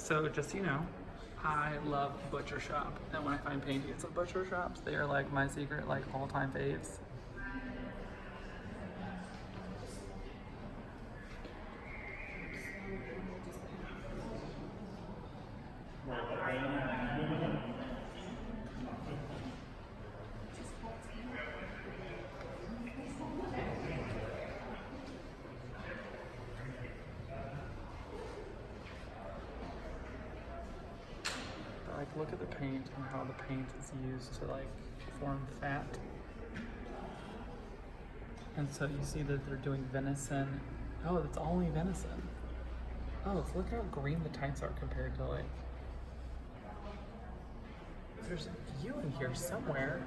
So just so you know, I love butcher shop, and when I find paintings at butcher shops, they are like my secret, like all-time faves. Like, look at the paint and how the paint is used to like form fat. And so you see that they're doing venison. Oh, it's only venison. Oh, so look how green the tights are compared to like. There's you in here somewhere.